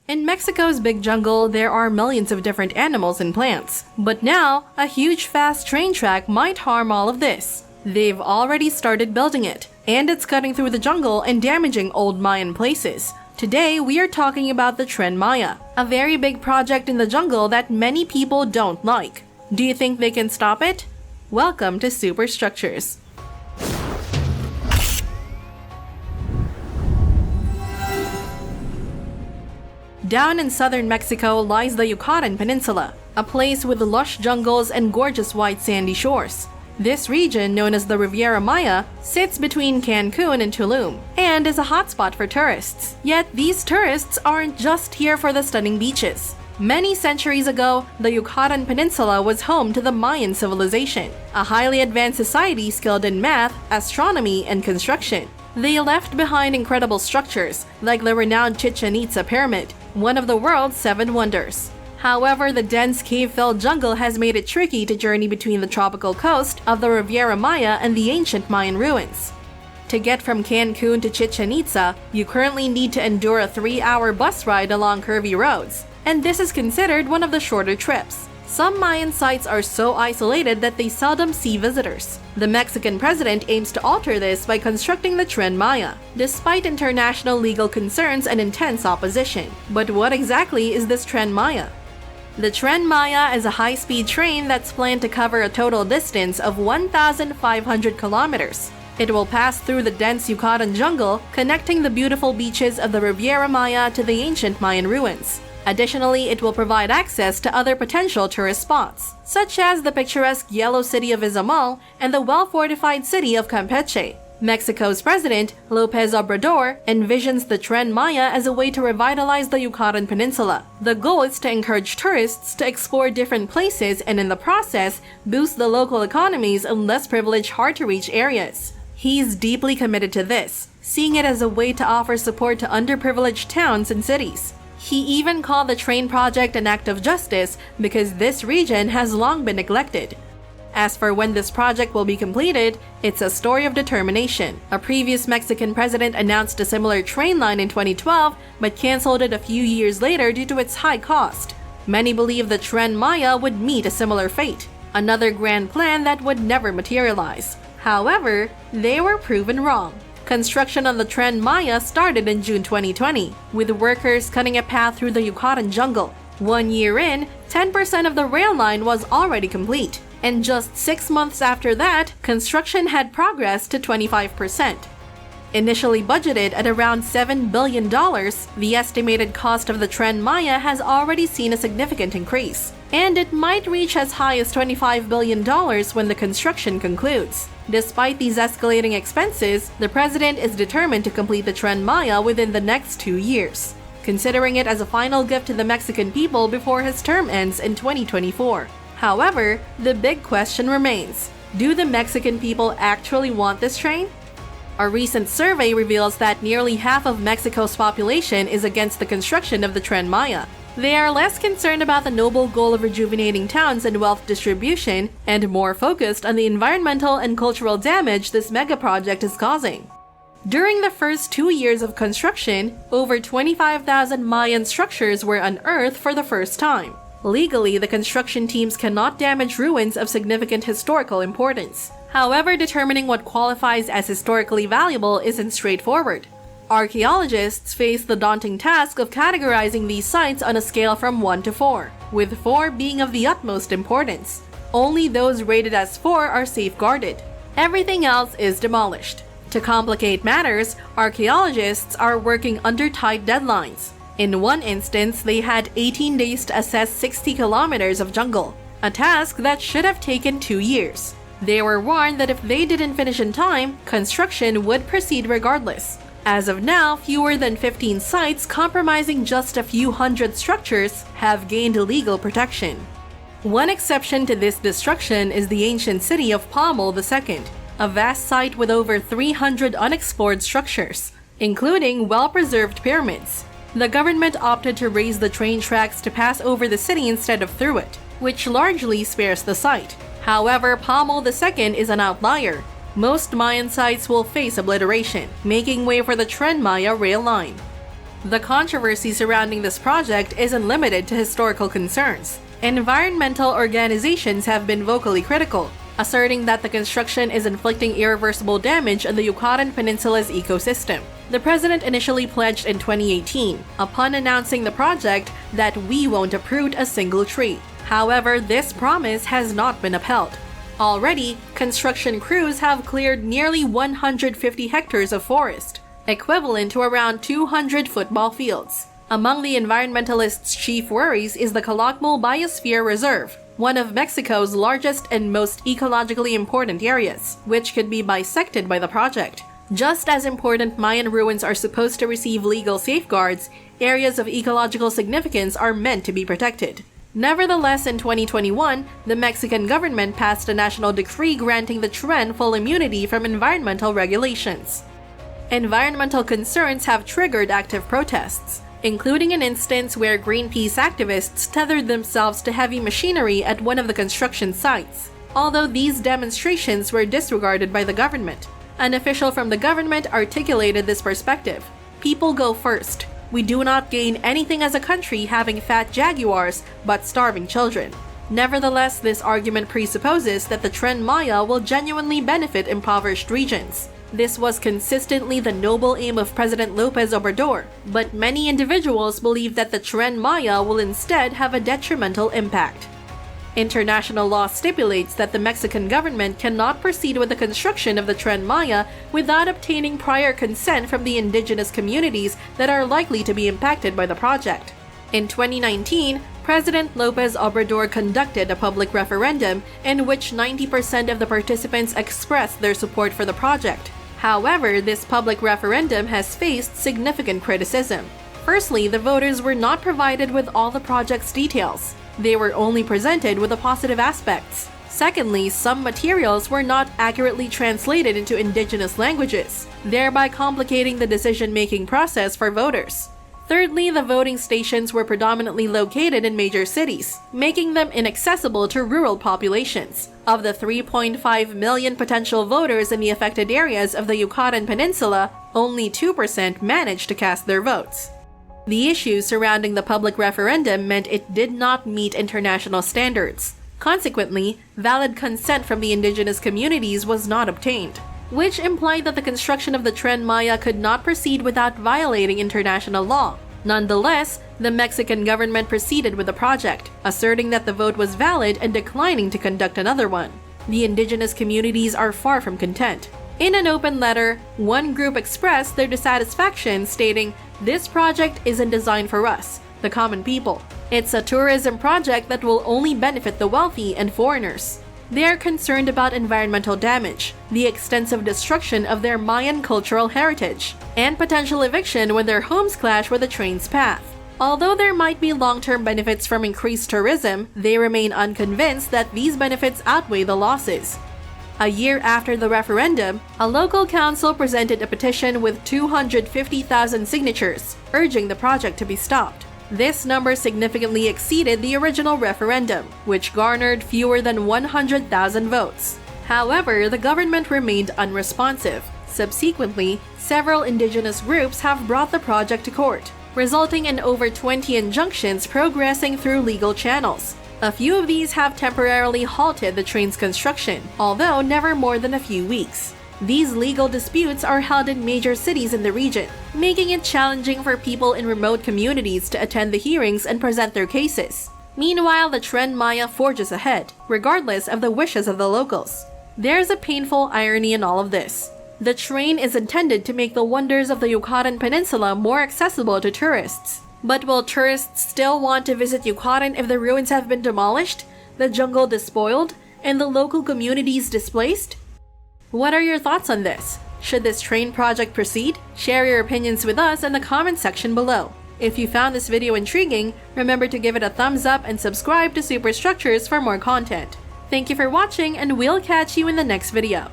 In Mexico's big jungle, there are millions of different animals and plants. But now, a huge fast train track might harm all of this. They've already started building it, and it's cutting through the jungle and damaging old Mayan places. Today, we are talking about the Tren Maya, a very big project in the jungle that many people don't like. Do you think they can stop it? Welcome to Superstructures. Down in southern Mexico lies the Yucatan Peninsula, a place with lush jungles and gorgeous white sandy shores. This region, known as the Riviera Maya, sits between Cancun and Tulum, and is a hotspot for tourists. Yet these tourists aren't just here for the stunning beaches. Many centuries ago, the Yucatan Peninsula was home to the Mayan civilization, a highly advanced society skilled in math, astronomy, and construction. They left behind incredible structures, like the renowned Chichen Itza Pyramid, one of the world's 7 wonders. However, the dense cave-filled jungle has made it tricky to journey between the tropical coast of the Riviera Maya and the ancient Mayan ruins. To get from Cancun to Chichen Itza, you currently need to endure a 3-hour bus ride along curvy roads, and this is considered one of the shorter trips. Some Mayan sites are so isolated that they seldom see visitors. The Mexican president aims to alter this by constructing the Tren Maya, despite international legal concerns and intense opposition. But what exactly is this Tren Maya? The Tren Maya is a high-speed train that's planned to cover a total distance of 1,500 kilometers. It will pass through the dense Yucatan jungle, connecting the beautiful beaches of the Riviera Maya to the ancient Mayan ruins. Additionally, it will provide access to other potential tourist spots, such as the picturesque yellow city of Izamal and the well-fortified city of Campeche. Mexico's president, López Obrador, envisions the Tren Maya as a way to revitalize the Yucatan Peninsula. The goal is to encourage tourists to explore different places and in the process, boost the local economies in less privileged, hard-to-reach areas. He's deeply committed to this, seeing it as a way to offer support to underprivileged towns and cities. He even called the train project an act of justice because this region has long been neglected. As for when this project will be completed, it's a story of determination. A previous Mexican president announced a similar train line in 2012, but canceled it a few years later due to its high cost. Many believe the Tren Maya would meet a similar fate, another grand plan that would never materialize. However, they were proven wrong. Construction on the Tren Maya started in June 2020, with workers cutting a path through the Yucatan jungle. 1 year in, 10% of the rail line was already complete, and just 6 months after that, construction had progressed to 25%. Initially budgeted at around $7 billion, the estimated cost of the Tren Maya has already seen a significant increase, and it might reach as high as $25 billion when the construction concludes. Despite these escalating expenses, the president is determined to complete the Tren Maya within the next 2 years, considering it as a final gift to the Mexican people before his term ends in 2024. However, the big question remains: do the Mexican people actually want this train? A recent survey reveals that nearly half of Mexico's population is against the construction of the Tren Maya. They are less concerned about the noble goal of rejuvenating towns and wealth distribution, and more focused on the environmental and cultural damage this megaproject is causing. During the first 2 years of construction, over 25,000 Mayan structures were unearthed for the first time. Legally, the construction teams cannot damage ruins of significant historical importance. However, determining what qualifies as historically valuable isn't straightforward. Archaeologists face the daunting task of categorizing these sites on a scale from 1 to 4, with 4 being of the utmost importance. Only those rated as 4 are safeguarded. Everything else is demolished. To complicate matters, archaeologists are working under tight deadlines. In one instance, they had 18 days to assess 60 kilometers of jungle, a task that should have taken 2 years. They were warned that if they didn't finish in time, construction would proceed regardless. As of now, fewer than 15 sites comprising just a few hundred structures have gained legal protection. One exception to this destruction is the ancient city of Pommel II, a vast site with over 300 unexplored structures, including well-preserved pyramids. The government opted to raise the train tracks to pass over the city instead of through it, which largely spares the site. However, Pommel II is an outlier. Most Mayan sites will face obliteration, making way for the Tren Maya rail line. The controversy surrounding this project isn't limited to historical concerns. Environmental organizations have been vocally critical, asserting that the construction is inflicting irreversible damage on the Yucatan Peninsula's ecosystem. The president initially pledged in 2018, upon announcing the project, that we won't uproot a single tree. However, this promise has not been upheld. Already, construction crews have cleared nearly 150 hectares of forest, equivalent to around 200 football fields. Among the environmentalists' chief worries is the Calakmul Biosphere Reserve, one of Mexico's largest and most ecologically important areas, which could be bisected by the project. Just as important Mayan ruins are supposed to receive legal safeguards, areas of ecological significance are meant to be protected. Nevertheless, in 2021, the Mexican government passed a national decree granting the Tren full immunity from environmental regulations. Environmental concerns have triggered active protests, including an instance where Greenpeace activists tethered themselves to heavy machinery at one of the construction sites, although these demonstrations were disregarded by the government. An official from the government articulated this perspective: "People go first. We do not gain anything as a country having fat jaguars, but starving children." Nevertheless, this argument presupposes that the Tren Maya will genuinely benefit impoverished regions. This was consistently the noble aim of President Lopez Obrador, but many individuals believe that the Tren Maya will instead have a detrimental impact. International law stipulates that the Mexican government cannot proceed with the construction of the Tren Maya without obtaining prior consent from the indigenous communities that are likely to be impacted by the project. In 2019, President Lopez Obrador conducted a public referendum in which 90% of the participants expressed their support for the project. However, this public referendum has faced significant criticism. Firstly, the voters were not provided with all the project's details. They were only presented with the positive aspects. Secondly, some materials were not accurately translated into indigenous languages, thereby complicating the decision-making process for voters. Thirdly, the voting stations were predominantly located in major cities, making them inaccessible to rural populations. Of the 3.5 million potential voters in the affected areas of the Yucatan Peninsula, only 2% managed to cast their votes. The issues surrounding the public referendum meant it did not meet international standards. Consequently, valid consent from the indigenous communities was not obtained, which implied that the construction of the Tren Maya could not proceed without violating international law. Nonetheless, the Mexican government proceeded with the project, asserting that the vote was valid and declining to conduct another one. The indigenous communities are far from content. In an open letter, one group expressed their dissatisfaction, stating, "This project isn't designed for us, the common people. It's a tourism project that will only benefit the wealthy and foreigners." They are concerned about environmental damage, the extensive destruction of their Mayan cultural heritage, and potential eviction when their homes clash with the train's path. Although there might be long-term benefits from increased tourism, they remain unconvinced that these benefits outweigh the losses. A year after the referendum, a local council presented a petition with 250,000 signatures, urging the project to be stopped. This number significantly exceeded the original referendum, which garnered fewer than 100,000 votes. However, the government remained unresponsive. Subsequently, several indigenous groups have brought the project to court, resulting in over 20 injunctions progressing through legal channels. A few of these have temporarily halted the train's construction, although never more than a few weeks. These legal disputes are held in major cities in the region, making it challenging for people in remote communities to attend the hearings and present their cases. Meanwhile, the Tren Maya forges ahead, regardless of the wishes of the locals. There's a painful irony in all of this. The train is intended to make the wonders of the Yucatan Peninsula more accessible to tourists. But will tourists still want to visit Yucatan if the ruins have been demolished, the jungle despoiled, and the local communities displaced? What are your thoughts on this? Should this train project proceed? Share your opinions with us in the comment section below. If you found this video intriguing, remember to give it a thumbs up and subscribe to Superstructures for more content. Thank you for watching, and we'll catch you in the next video.